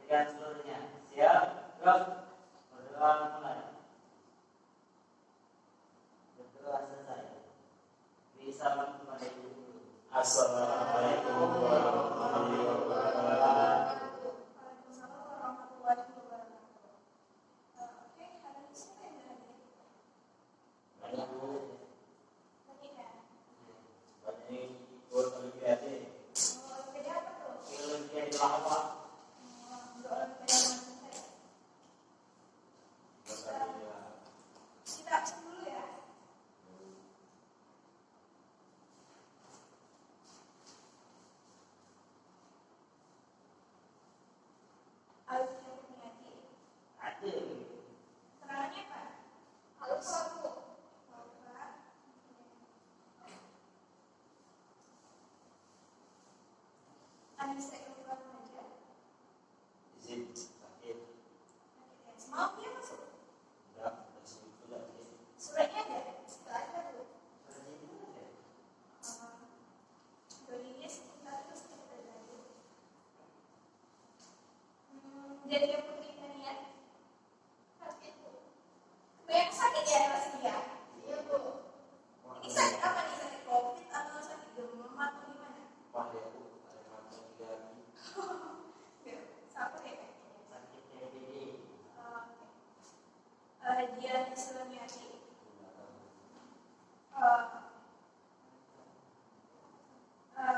Perhatikan seluruhnya. Siap? Gerak. Berdoa mulai. Berdoa selesai. Beri salam kepada ibu. Assalamualaikum warahmatullahi wabarakatuh. Waalaikumsalam warahmatullahi wabarakatuh. Oke, hari ini siapa yang hadir? Banyak bu. Banyak ya? Banyak ikut olimpiade. Olimpiade apa tuh? Olimpiade lawak. Untuk olimpiade mana saya? Kita absen dulu ya. Alif yang Kurniati. Ada. Keterangannya apa? Alif aku. Anissa Ilham aja. Izin sakit. Semalam dia masuk. Enggak, masih sudah. Suratnya ada? Tidak ada tuh. Sudah itu ada. Dolinya sekitar terus kita lagi. Jadi yang putih Daniel sakit bu. Banyak sakit ya pasti ya. Iya bu. Ini sakit apa nih? Sakit COVID atau sakit demam atau gimana? Wah ya bu, ada macam tiga lagi. Siapa ya? Sakit TBD. Dia Islamiati.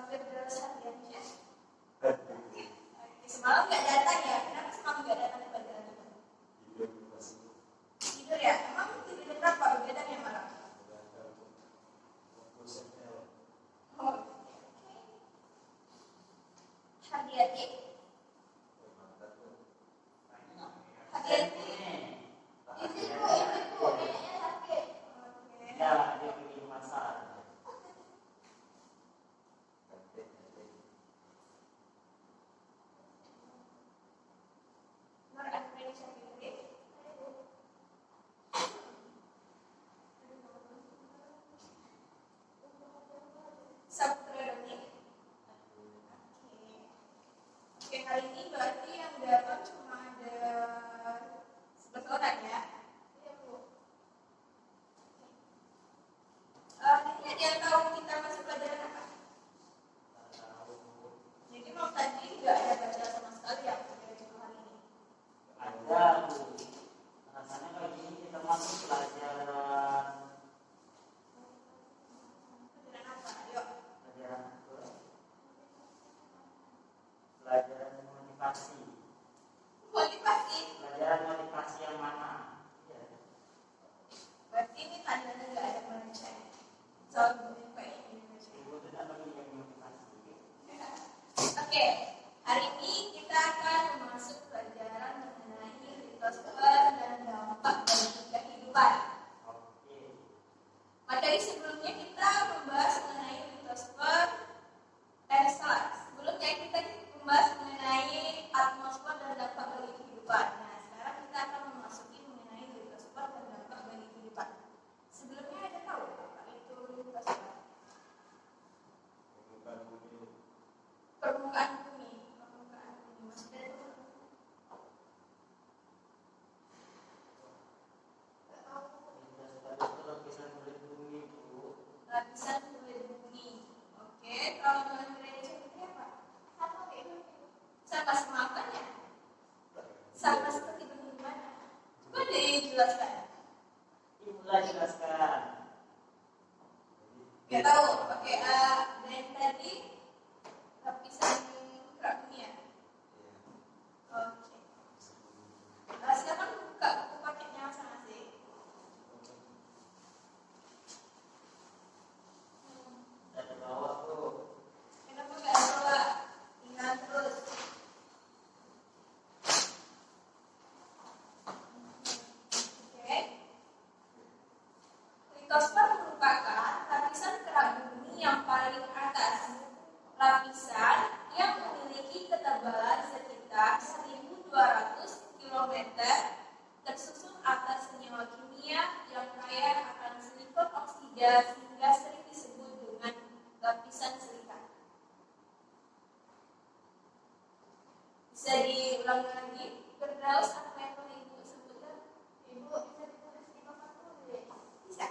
Firdaus Hadiansyah. Semalam nggak datang ya? Kenapa semalam nggak datang ke pelajaran itu? Tidur ya? Emang tidur berapa? Begadang ya malam? Oh, Hadiati. Hadiati. Ibu, kayaknya sakit. Oke. Ya, dia pergi masak. Nur Afrin Syafiri. Saputra Doni. Oke, kali ini berarti yang datang cuma ada 11 orang ya? Iya bu. Ini ada yang tahu kita masih pelajaran apa? Jadi mau tadi nggak ada baca sama sekali ya pelajaran itu hari ini? Ada bu. Rasanya kali ini kita masuk pelajaran Pelajaran apa? Ayo. pelajaran apa? Pelajaran motivasi. Motivasi. Pelajaran motivasi yang mana? Ya. Berarti ini tandanya nggak ada manusia. Soal kayak Indonesia. Ibu tidak lagi yang motivasi. Oke, hari ini kita akan masuk pelajaran mengenai ritosfer dan dampak bagi kehidupan. Oke. Materi sebelumnya kita membahas mengenai ritosfer. Sebelumnya kita membahas mengenai atmosfer dan dampak bagi kehidupan. Nah, sekarang kita akan memasuki mengenai ritosfer dan dampak bagi kehidupan. Sebelumnya ada tahu apa itu ritosfer? Permukaan bumi. Maksudnya itu Lapisan kulit bumi bu. lapisan kulit bumi. Oke, kalau dengan gereja seperti apa? Sama kayak itu. Sama semakan ya? Sama seperti bagaimana? Coba dijelaskan. Ibulah jelaskan. Gak tahu. Oke, dan tadi lapisan kerak bumi ya? Oke. Silakan buka buku paketnya masing-masing. Dari bawah tuh. Kenapa nggak coba ingat terus? Oke. Litosfer merupakan lapisan kerak bumi yang paling atas. Lapisan yang memiliki ketebalan sekitar 1.200 km tersusun atas senyawa kimia yang kaya akan silikon oksida sehingga sering disebut dengan lapisan silika. Bisa diulang ulang lagi. Firdaus apa yang boleh Ibu sebutkan? Ibu bisa ditulis di papan tulis. Bisa.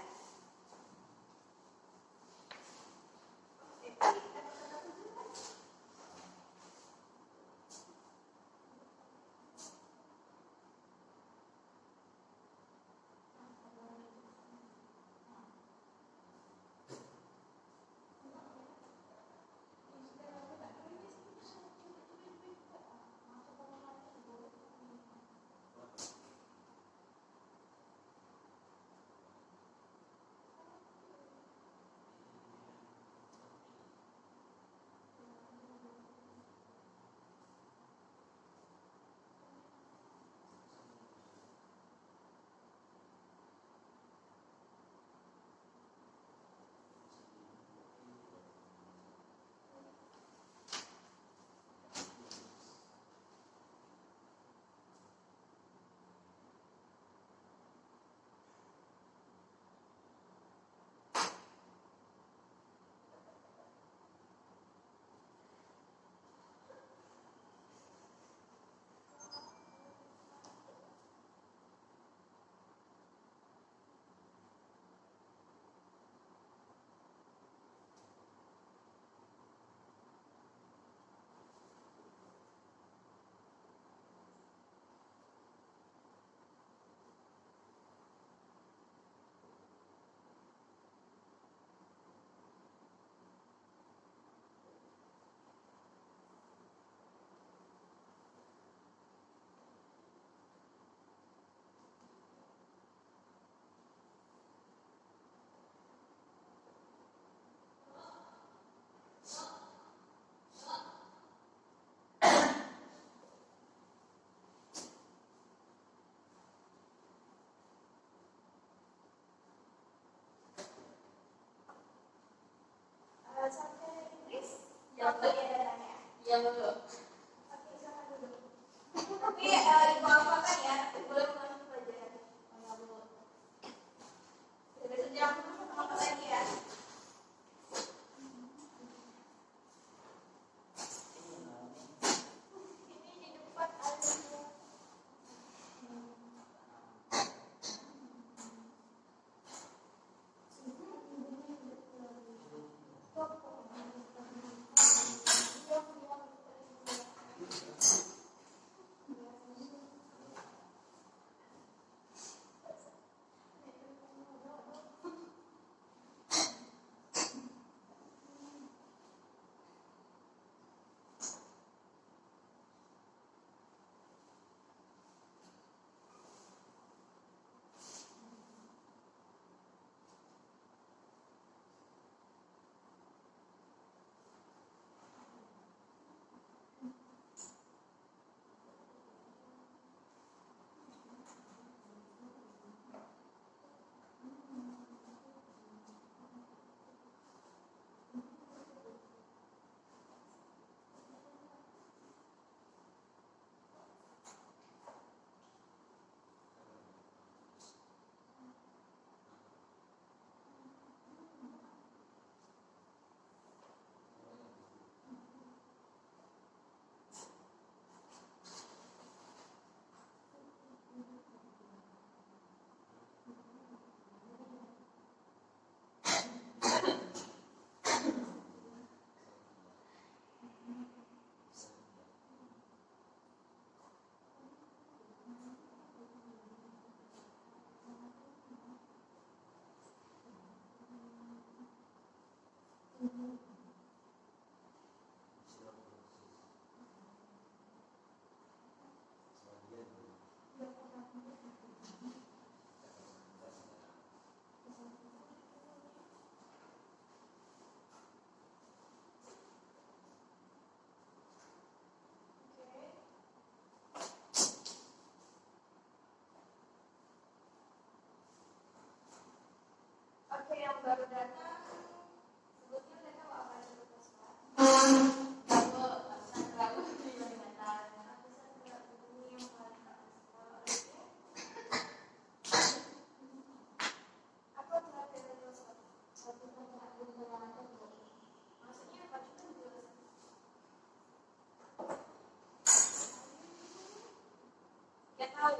dia tahu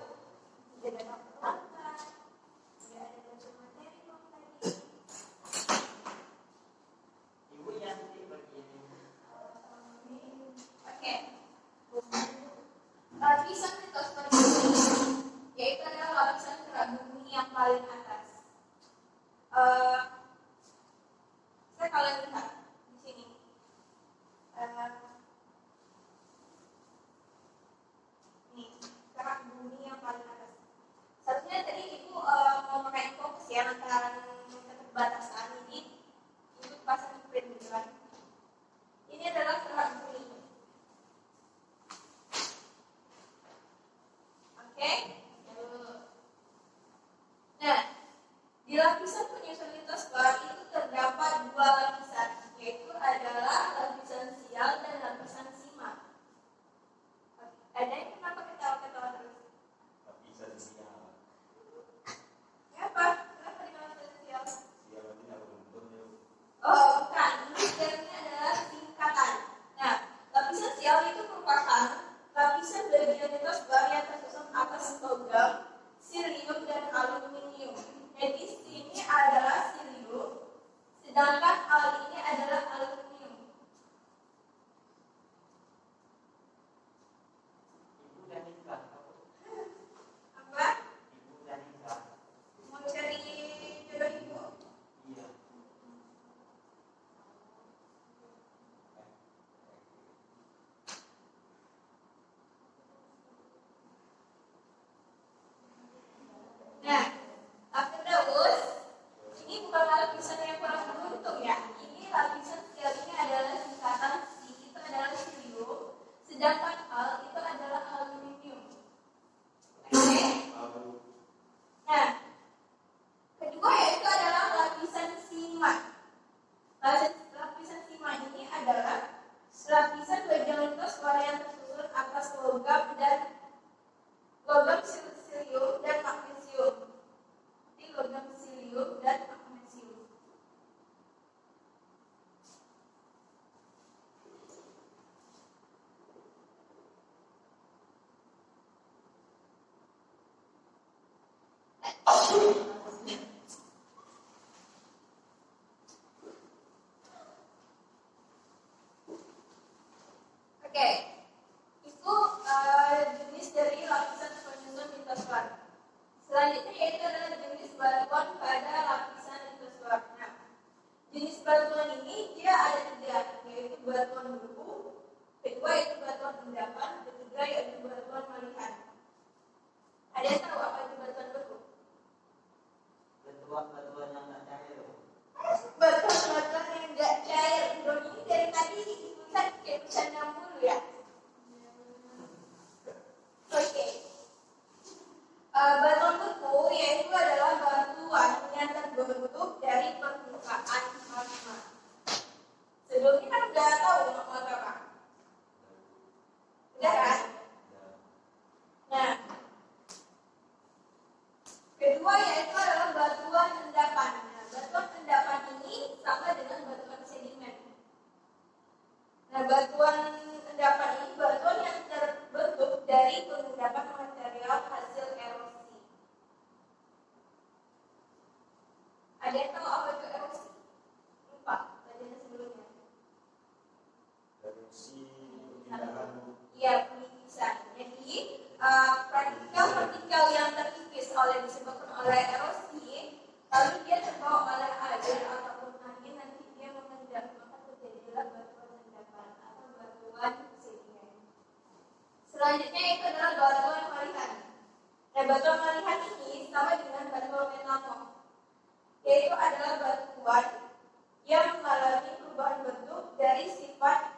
tidak ada peralatan, tidak ada baca materi tadi. Ibu Yanti begini. Oke. Lapisan litosfer ini yaitu adalah lapisan kerak bumi yang paling atas. Saya kalian lihat di sini. Ini kerak bumi yang paling atas. Seharusnya tadi ibu mau pakai fokus ya lantaran keterbatasan ini. Ibu pasang print gitu kan. Ini adalah kerak bumi. Oke. Nah, di lapisan penyusun litosfer itu terdapat dua lapisan, yaitu adalah lapisan sial dan lapisan simak. Ada yang kenapa ketawa-ketawa terus? Lapisan sial. Kenapa? Kenapa di lapisan sial? Sial itu tidak beruntun ya. Oh, bukan. Ini sebenarnya adalah singkatan. Nah, lapisan sial itu merupakan lapisan bagian litosfer yang tersusun atas logam, silium, dan aluminium. Jadi sini adalah silium, sedangkan hal ini adalah aluminium. Ibu udah nikah. Apa? Ibu udah nikah. Mau cari jodoh ibu? Iya. Nah, terus ini bukan lapisan yang kurang beruntung ya. Ini lapisan sial ini adalah singkatan si itu adalah silium, sedangkan al itu adalah aluminium. Oke? Nah, kedua yaitu adalah lapisan simak. Lapisan simak ini adalah lapisan bagian litosfer yang tersusun atas logam silium dan magnesium. Ini logam silium dan magnesium. Oke, itu jenis dari lapisan penyusun litosfer. Selanjutnya yaitu adalah jenis batuan pada lapisan litosfer. Nah, jenis batuan ini dia ada tiga, yaitu batuan beku, kedua yaitu batuan endapan, ketiga yaitu batuan malihan. Ada yang tahu apa itu batuan beku? Batuan yang nggak cair. Batuan yang enggak cair. Bro, ini dari tadi kan kayak bercanda mulu ya. Oke. Batuan beku yaitu adalah batuan yang terbentuk dari permukaan magma. Sebelumnya kan udah tahu magma apa? Udah kan? Nah, kedua yaitu adalah batuan endapan. Nah, batuan endapan ini sama dengan batuan sedimen. Nah, batuan endapan ini batuan yang terbentuk dari pengendapan material hasil erosi. Ada yang tahu apa itu erosi? Lupa, pelajaran sebelumnya. Erupsi perpindahan. Iya, penipisan. Jadi, partikel-partikel yang terkikis disebabkan oleh erosi, lalu dia terbawa oleh air ataupun angin, nanti dia mengendap, maka terjadilah batuan endapan atau batuan sedimen. Selanjutnya itu adalah batuan malihan. Nah, batuan malihan ini sama dengan batuan metamorf, yaitu adalah batuan yang mengalami perubahan bentuk dari sifat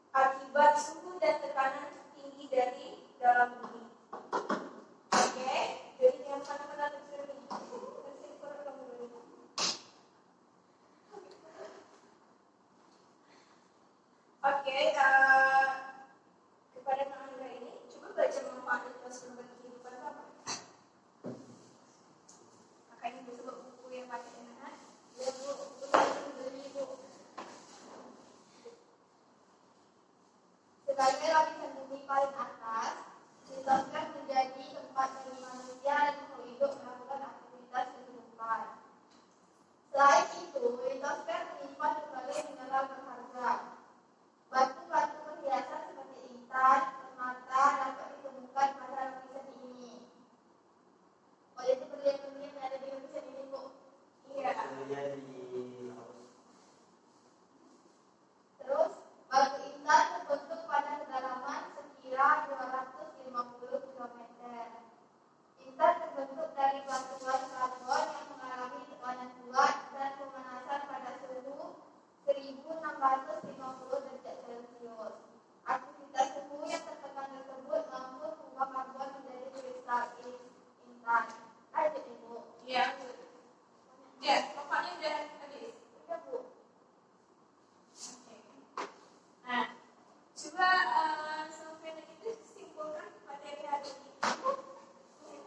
akibat suhu dan tekanan tinggi dari dalam bumi. Oke, jadi yang mana-mana tercermin. Oke, kepada Anda ini, coba baca manfaat litosfer bagi kehidupan Bapak. Makanya besok buku yang pakai anak, ya bu, beli bu. Sebagai lapisan bumi paling atas, litosfer menjadi Ada ibu. Iya. Ya, pokoknya udah habis. Iya bu. Oke. Nah, coba sampai itu simpulkan materi hari ini.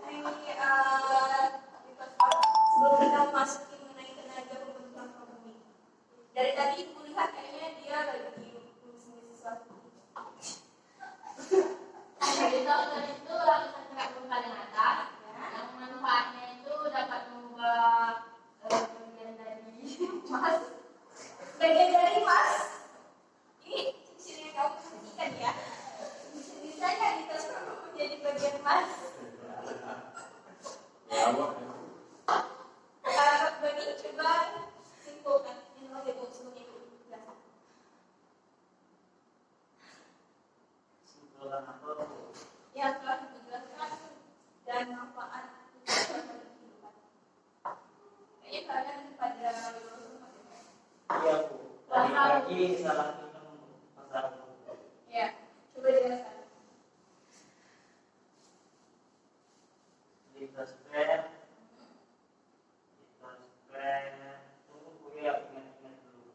Mengenai sebelum kita masukin mengenai tenaga pembentukan bumi. Dari tadi ibu lihat kayaknya dia lagi nulis sesuatu. Jadi tahun itu lapisan gerak bumi paling atas, yang manfaatnya itu dapat mengubah bagian dari mas. Ini ciri yang kamu perhatikan ya. Bisa nggak ditransformasi menjadi bagian mas? Bagi coba simpulkan ini lagi bu sebelumnya bu. Simpulkan apa bu? Yang telah dijelaskan dan manfaat untuk kehidupan. Kayaknya kalian pada Iya bu. Tadi pagi salah minum pasar bu. ya, coba jelaskan. Litosfer. Tunggu bu ya, ingat dulu.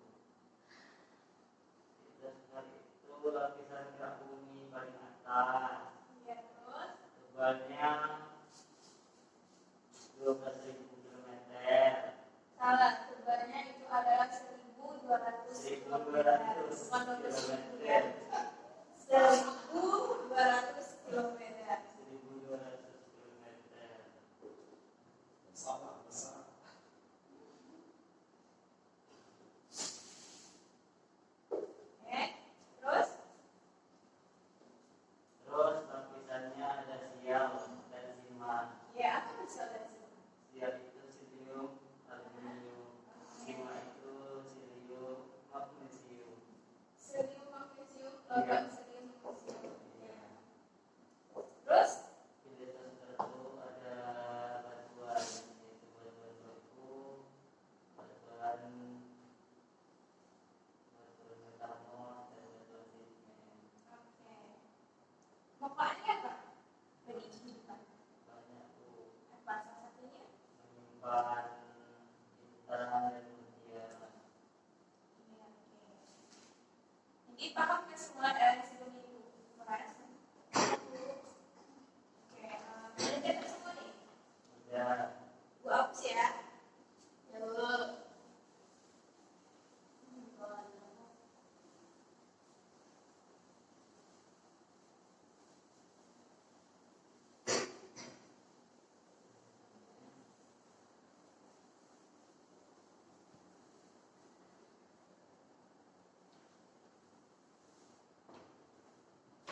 Litosfer itu lapisan gerak bumi paling atas. Ya, terus Tebalnya 12.000 km. salah, tebalnya itu adalah 1.200 km. 1.200 km. Salah besar. Oke, terus Lapisannya ada sial dan siman. ya apa misalnya? Sial itu silium, aluminium. Sima itu silium, magnesium. Sodium, magnesium, logam, sodium, magnesium. Ya. Terus Di litosfer itu ada batuan, yaitu batuan batu, batuan metamor, dan batuan pigmen. oke. Manfaatnya apa? Bagi kehidupan. Banyak tuh Apa salah satunya? menyimpan bintang dan mutiara. Iya, oke. Jadi paham kan semua dari sebelum itu bahas? Oke, ada catat semua nih. Tidak Bu hapus ya. Ya bu.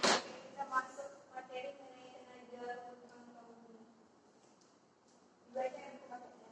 Kita masuk materi mengenai tenaga pembentukan bumi. Baca yang aku pakai ya.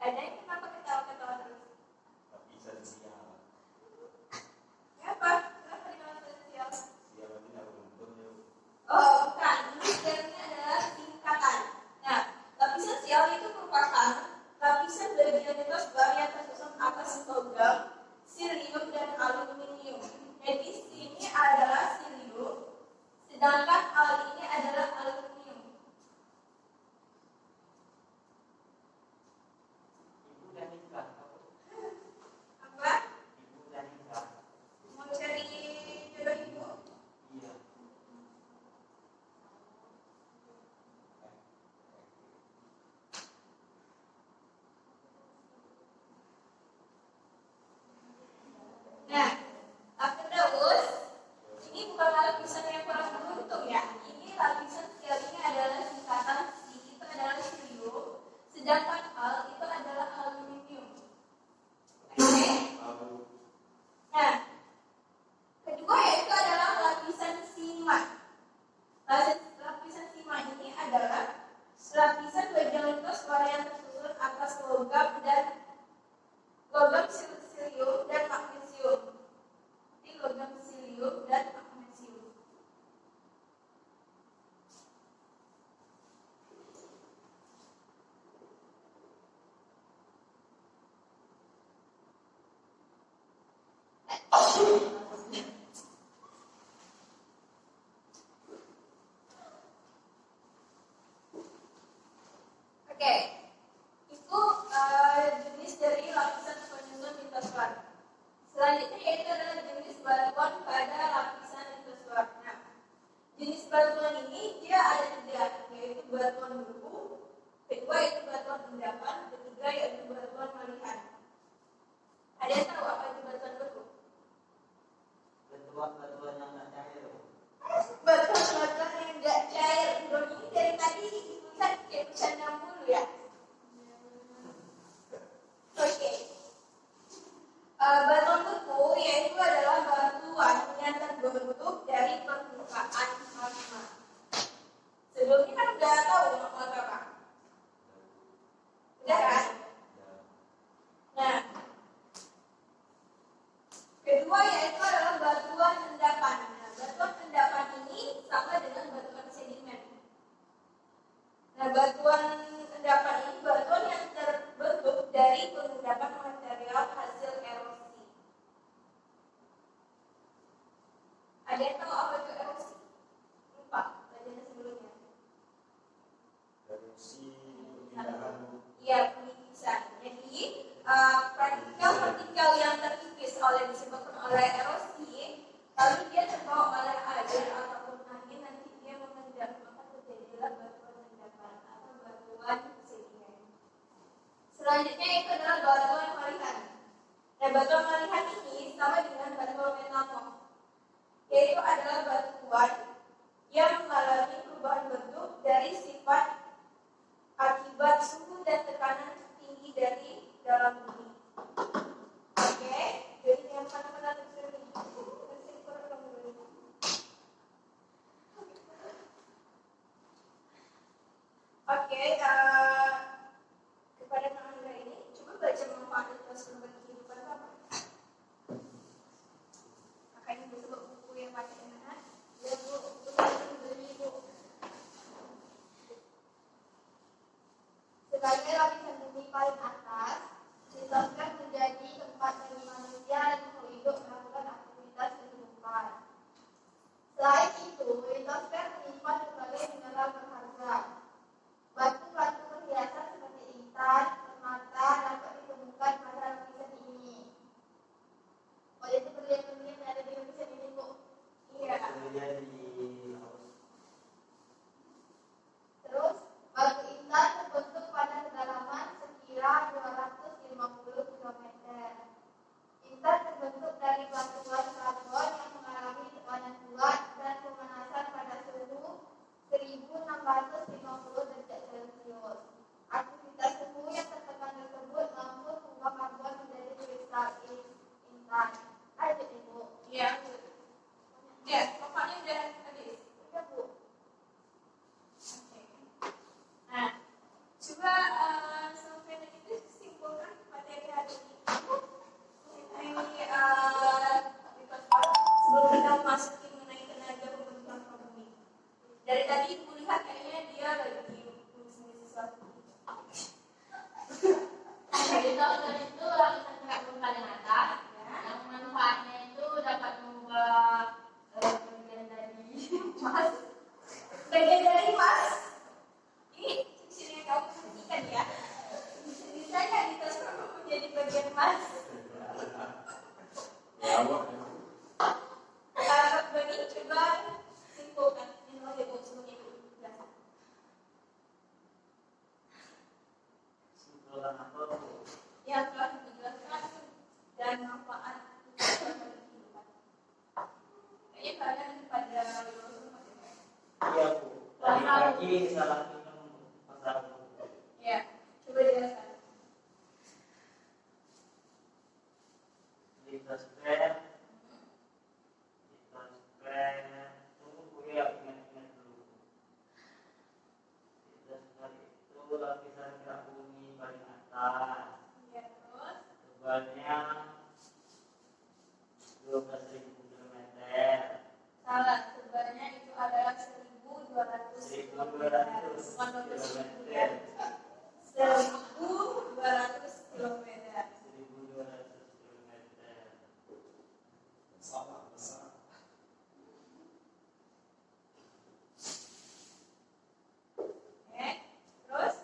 Ada yang kenapa ketawa-ketawa terus? Lapisan sial. Kenapa? Kenapa dikatakan sosial? Sial tidak beruntun ya. Oh, bukan. Ini sebenarnya adalah singkatan. Nah, lapisan sial itu merupakan lapisan bagian litosfer yang tersusun atas logam, silium, dan aluminium. Jadi sini adalah silium, sedangkan ini adalah aluminium. ibu dan nikah. Apa? Ibu dan nikah. Mau cari jodoh ibu? Iya. Oke, itu jenis dari lapisan penyusun litosfer. Selanjutnya yaitu adalah jenis batuan pada lapisan litosfer. Nah, jenis batuan ini dia ada tiga, yaitu batuan beku, kedua yaitu batuan endapan, ketiga yaitu batuan melihat. Ada yang tahu apa itu batuan beku? Batuan yang nggak cair. Batuan yang nggak cair. Doni ini dari tadi lihat kayak bercanda mulu ya. Oke. Batuan beku yaitu adalah batuan yang terbentuk dari permukaan magma. Sebelumnya kan udah tahu magma apa? Udah kan? Nah, kedua yaitu adalah batuan endapan. Nah, batuan endapan ini sama dengan batuan sedimen. Nah, batuan endapan ini batuan yang terbentuk dari pengendapan material hasil erosi. Ada yang tahu apa itu erosi? Lupa, pelajaran sebelumnya. Erosi perpindahan. Iya, pengikisan. Jadi, partikel-partikel yang terkikis disebabkan oleh erosi, lalu dia terbawa oleh air ataupun angin, nanti dia mengendap, maka terjadilah batuan endapan atau batuan sedimen. Selanjutnya itu adalah batuan malihan. Nah, batuan malihan ini sama dengan batuan metamorf, yaitu adalah batuan yang mengalami perubahan bentuk dari sifat akibat suhu dan tekanan tinggi dari dalam bumi. Oke, jadi yang mana-mana terjadi. Oke, kepada pengambil ini, coba baca manfaat litosfer bagi kehidupan apa? Makanya besok buku yang pakai mana? Ya bu, beli bu. Sebagai lapisan bumi paling atas, litosfer menjadi tempat bagi manusia dan makhluk hidup melakukan aktivitas kehidupan. Selain itu, litosfer menyimpan berbagai mineral berharga. Batu-batu perhiasan seperti intan, permata dapat ditemukan pada lapisan ini. Oh, itu berlian-berlian yang ada di lapisan ini, Bu? Iya. Terus, batu intan terbentuk pada kedalaman sekira 250 km. Intan terbentuk dari batuan karbon yang mengalami tekanan kuat dan pemanasan pada suhu 1650 derajat Celcius. Aktivitas suhu yang tertekan tersebut mampu mengubah karbon menjadi kristal intan. Ada Ibu? Iya. Ya, pokoknya udah habis. Udah Bu. Oke. Nah, coba sampai itu simpulkan materi hari ini. Sebelum kita masukin mengenai tenaga pembentukan bumi. Dari tadi Ibu lihat kayaknya dia lagi nulis sesuatu. Litosfer itu lapisan kerak bumi paling atas, yang manfaatnya itu dapat mengubah bagian dari emas. Bagian dari emas. Ini ciri yang kamu perhatikan ya. Misalnya litosfer menjadi bagian emas. Bagi coba simpulkan. Ini mau dibuat sebelumnya dulu. Simpulkan apa? Yang telah dijelaskan dan manfaat litosfer bagi kehidupan. Kayaknya kalian pada lulus masih baik. Iya bu. Tadi pagi salah minum pasar. Ya, coba jelaskan. Litosfer. Tunggu bu ya, ingat-ingat dulu. Litosfer itu lapisan kerak bumi paling atas. Ya, terus Tebalnya 12.000 km. salah, sebenarnya itu adalah 1.200 km. 1.200 ya. 1.200 km. 1.200 km. Salah besar. Oke, terus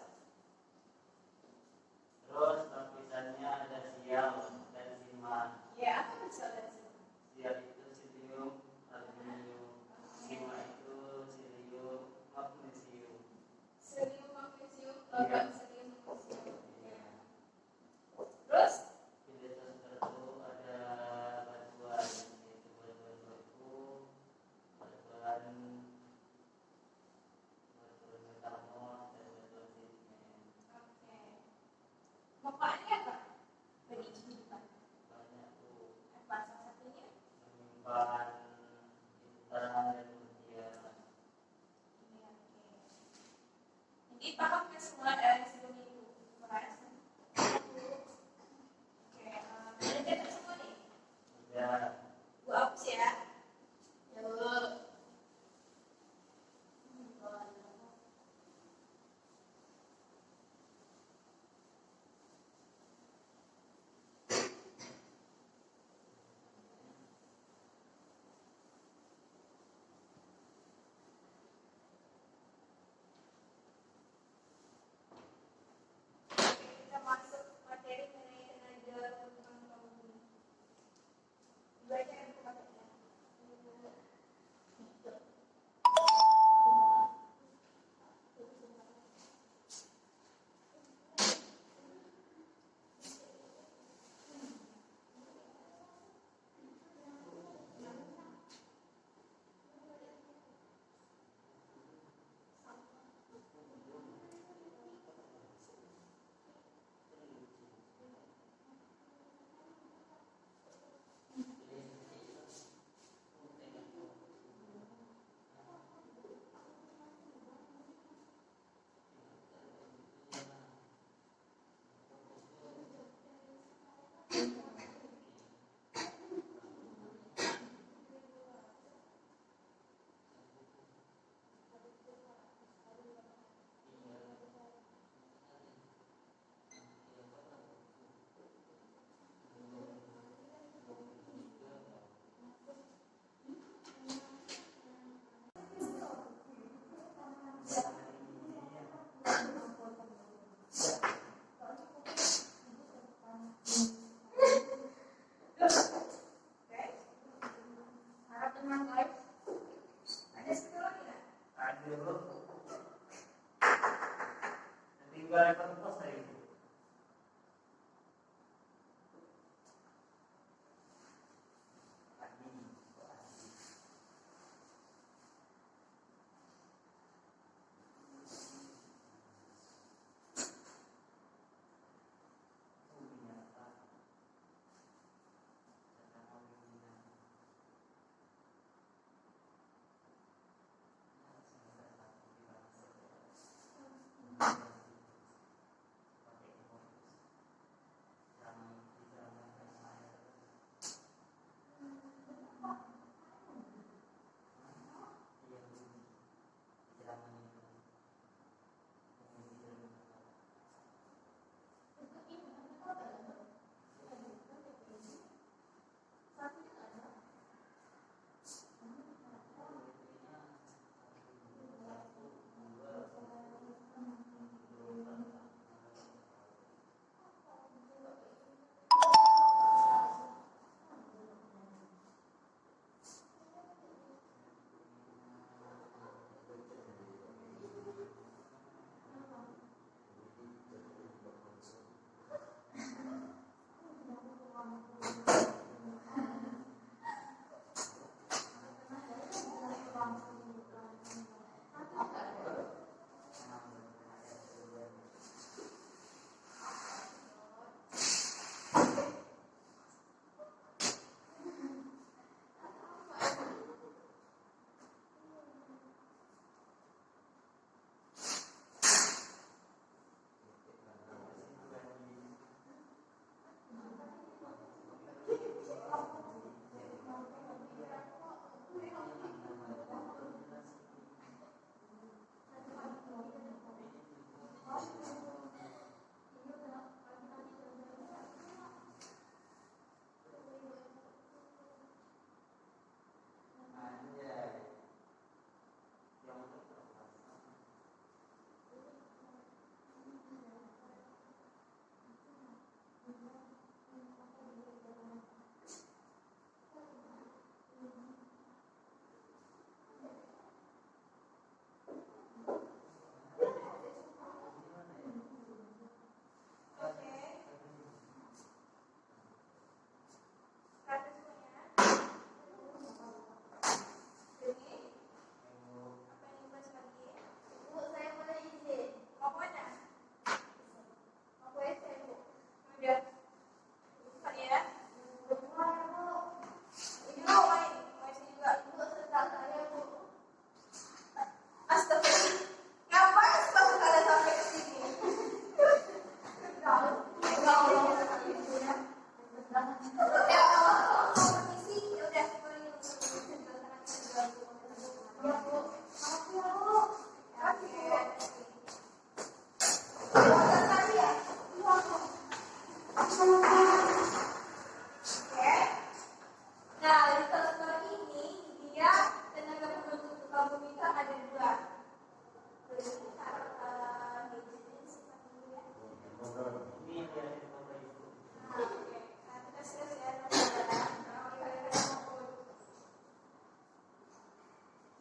rekor pos tadi.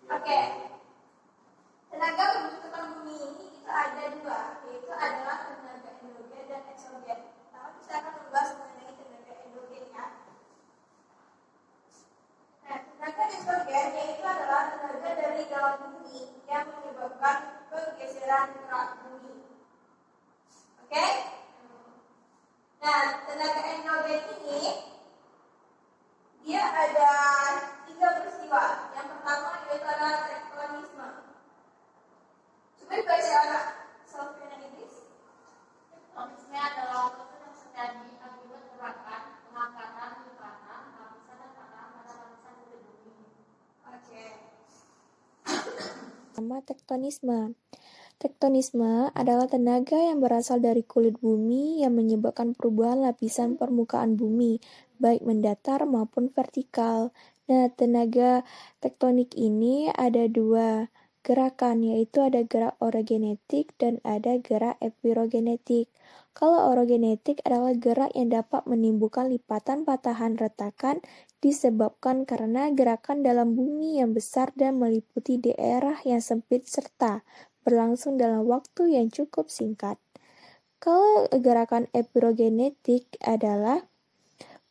Oke. Tenaga penduduk tekan bumi ini itu ada dua, yaitu adalah tenaga endogen dan eksogen. Pertama kita akan membahas mengenai tenaga endogen ya. Nah, tenaga eksogen yaitu adalah tenaga dari dalam bumi yang menyebabkan pergeseran kerak bumi. Oke? Nah, tenaga endogen ini dia ada 3 peristiwa. Yang pertama yaitu adalah tektonisme. Coba baca anak Sofyan Idris. Tektonisme adalah proses yang terjadi akibat gerakan, pengangkatan, lipatan, lapisan dan patahan pada lapisan kulit bumi. Oke. Nama tektonisme. Tektonisme adalah tenaga yang berasal dari kulit bumi yang menyebabkan perubahan lapisan permukaan bumi, baik mendatar maupun vertikal. Nah, tenaga tektonik ini ada 2 gerakan, yaitu ada gerak orogenetik dan ada gerak epirogenetik. Kalau orogenetik adalah gerak yang dapat menimbulkan lipatan, patahan, retakan disebabkan karena gerakan dalam bumi yang besar dan meliputi daerah yang sempit serta berlangsung dalam waktu yang cukup singkat. Kalau gerakan epirogenetik adalah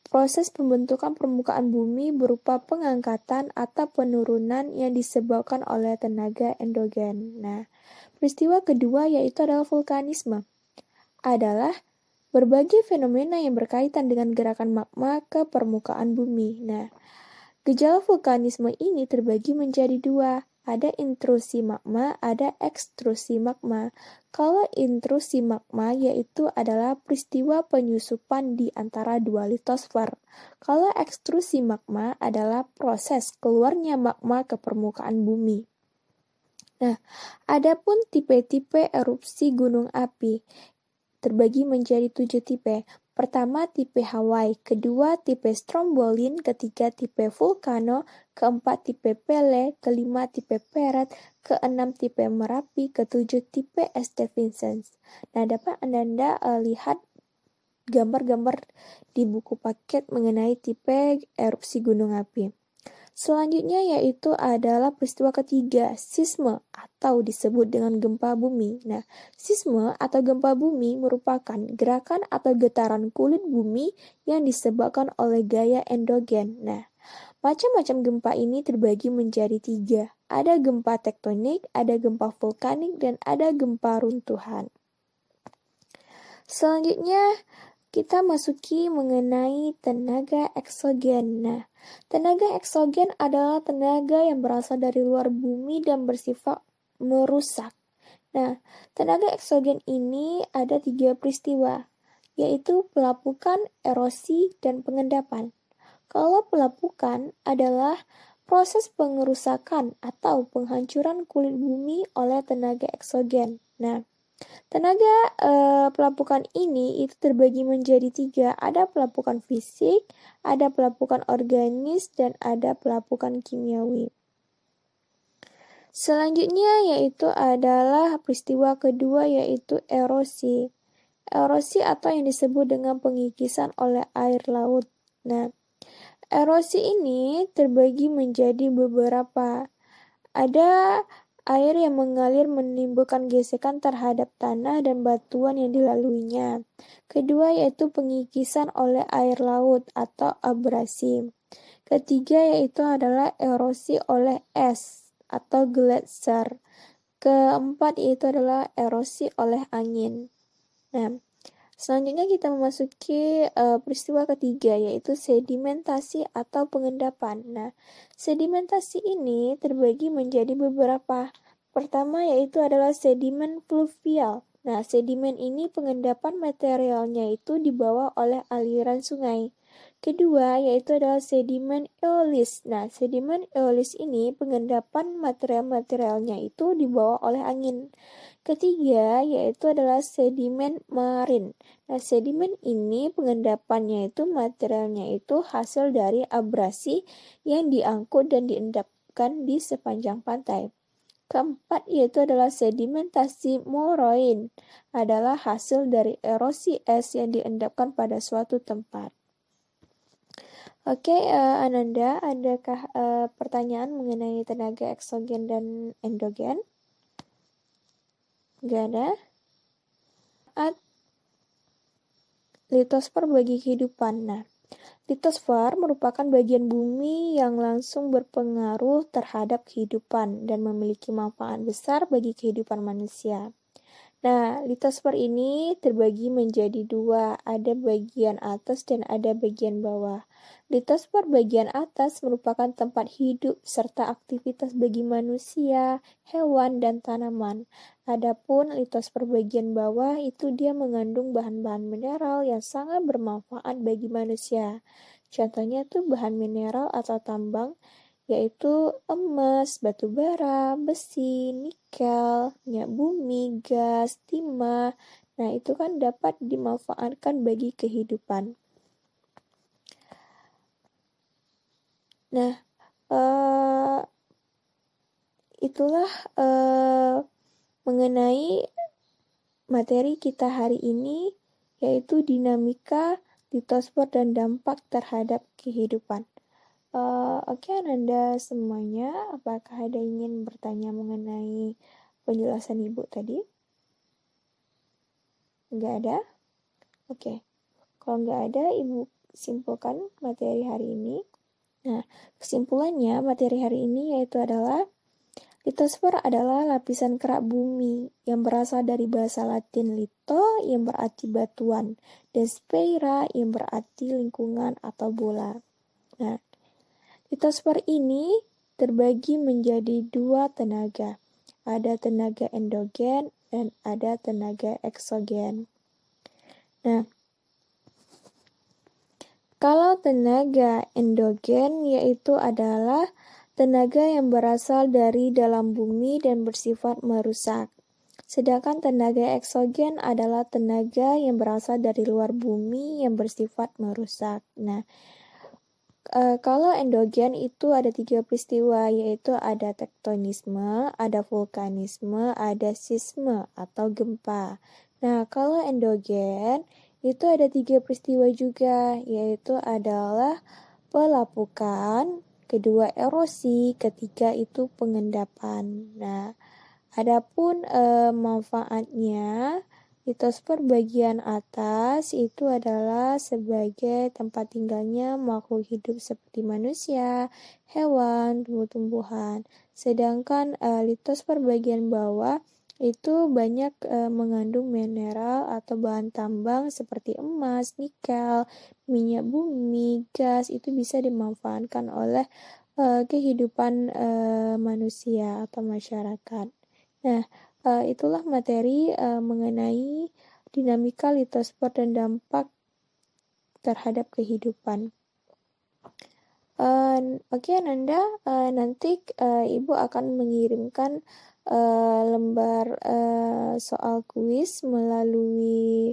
proses pembentukan permukaan bumi berupa pengangkatan atau penurunan yang disebabkan oleh tenaga endogen. Nah, peristiwa kedua yaitu adalah vulkanisme. Adalah berbagai fenomena yang berkaitan dengan gerakan magma ke permukaan bumi. Nah, gejala vulkanisme ini terbagi menjadi dua. Ada intrusi magma, ada ekstrusi magma. Kalau intrusi magma yaitu adalah peristiwa penyusupan di antara dua litosfer. Kalau ekstrusi magma adalah proses keluarnya magma ke permukaan bumi. Nah, adapun tipe-tipe erupsi gunung api terbagi menjadi 7 tipe. Pertama, tipe Hawaii, kedua, tipe Stromboli, ketiga, tipe Vulcano, keempat, tipe Pele, kelima, tipe Peret, keenam, tipe Merapi, ketujuh, tipe St. Vincent. Nah, dapat Anda lihat gambar-gambar di buku paket mengenai tipe erupsi gunung api. Selanjutnya yaitu adalah peristiwa ketiga, sisme atau disebut dengan gempa bumi. Nah, sisme atau gempa bumi merupakan gerakan atau getaran kulit bumi yang disebabkan oleh gaya endogen. Nah, macam-macam gempa ini terbagi menjadi 3. Ada gempa tektonik, ada gempa vulkanik, dan ada gempa runtuhan. Selanjutnya, kita masuki mengenai tenaga eksogen. Nah, tenaga eksogen adalah tenaga yang berasal dari luar bumi dan bersifat merusak. Nah, tenaga eksogen ini ada 3 peristiwa, yaitu pelapukan, erosi, dan pengendapan. Kalau pelapukan adalah proses pengerusakan atau penghancuran kulit bumi oleh tenaga eksogen. Nah, tenaga pelapukan ini itu terbagi menjadi 3. Ada pelapukan fisik, ada pelapukan organis, dan ada pelapukan kimiawi. Selanjutnya yaitu adalah peristiwa kedua yaitu erosi. Erosi atau yang disebut dengan pengikisan oleh air laut. Nah, erosi ini terbagi menjadi beberapa. Ada air yang mengalir menimbulkan gesekan terhadap tanah dan batuan yang dilaluinya. Kedua yaitu pengikisan oleh air laut atau abrasi. Ketiga yaitu adalah erosi oleh es atau gletser. Keempat yaitu adalah erosi oleh angin. Nah, selanjutnya kita memasuki peristiwa ketiga yaitu sedimentasi atau pengendapan. Nah, sedimentasi ini terbagi menjadi beberapa. Pertama yaitu adalah sedimen fluvial. Nah, sedimen ini pengendapan materialnya itu dibawa oleh aliran sungai. Kedua yaitu adalah sedimen eolis. Nah, sedimen eolis ini pengendapan material-materialnya itu dibawa oleh angin. Ketiga yaitu adalah sedimen marin. Nah, sedimen ini pengendapannya itu materialnya itu hasil dari abrasi yang diangkut dan diendapkan di sepanjang pantai. Keempat yaitu adalah sedimentasi moraine, adalah hasil dari erosi es yang diendapkan pada suatu tempat. Oke, Ananda, adakah pertanyaan mengenai tenaga eksogen dan endogen? Gak ada? Litosfer bagi kehidupan. Nah, litosfer merupakan bagian bumi yang langsung berpengaruh terhadap kehidupan dan memiliki manfaat besar bagi kehidupan manusia. Nah, litosfer ini terbagi menjadi 2, ada bagian atas dan ada bagian bawah. Litosfer bagian atas merupakan tempat hidup serta aktivitas bagi manusia, hewan, dan tanaman. Adapun litosfer bagian bawah itu dia mengandung bahan-bahan mineral yang sangat bermanfaat bagi manusia. Contohnya tuh bahan mineral atau tambang yaitu emas, batu bara, besi, nikel, minyak bumi, gas, timah. Nah, itu kan dapat dimanfaatkan bagi kehidupan. Nah, itulah mengenai materi kita hari ini, yaitu dinamika, litosfer, dan dampak terhadap kehidupan. Oke, Ananda semuanya, apakah ada ingin bertanya mengenai penjelasan Ibu tadi? Nggak ada? Oke. Kalau nggak ada, Ibu simpulkan materi hari ini. Nah, kesimpulannya materi hari ini yaitu adalah litosfer adalah lapisan kerak bumi yang berasal dari bahasa Latin lito yang berarti batuan dan sphaera yang berarti lingkungan atau bola. Nah, litosfer ini terbagi menjadi dua tenaga. Ada tenaga endogen dan ada tenaga eksogen. Nah, kalau tenaga endogen yaitu adalah tenaga yang berasal dari dalam bumi dan bersifat merusak. Sedangkan tenaga eksogen adalah tenaga yang berasal dari luar bumi yang bersifat merusak. Nah, kalau endogen itu ada 3 peristiwa, yaitu ada tektonisme, ada vulkanisme, ada sisme atau gempa. Nah, kalau endogen itu ada 3 peristiwa juga, yaitu adalah pelapukan, kedua erosi, ketiga itu pengendapan. Nah, adapun manfaatnya, litosfer bagian atas itu adalah sebagai tempat tinggalnya makhluk hidup seperti manusia, hewan, tumbuh-tumbuhan. Sedangkan litosfer bagian bawah itu banyak mengandung mineral atau bahan tambang seperti emas, nikel, minyak bumi, gas, itu bisa dimanfaatkan oleh kehidupan manusia atau masyarakat. Nah, itulah materi mengenai dinamika litosfer dan dampak terhadap kehidupan. Oke, Ananda, nanti Ibu akan mengirimkan lembar soal kuis melalui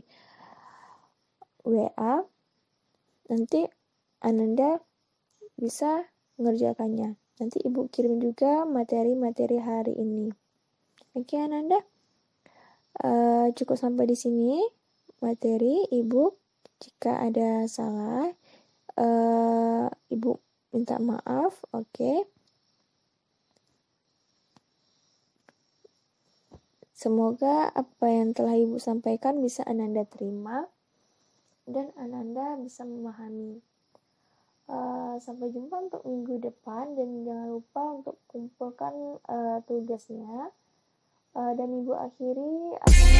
WA. Nanti Ananda bisa mengerjakannya. Nanti Ibu kirim juga materi-materi hari ini. Oke, Ananda. Cukup sampai di sini materi Ibu. Jika ada salah, Ibu minta maaf. Oke. Semoga apa yang telah Ibu sampaikan bisa Ananda terima dan Ananda bisa memahami. Sampai jumpa untuk minggu depan dan jangan lupa untuk kumpulkan tugasnya. Dan Ibu akhiri akan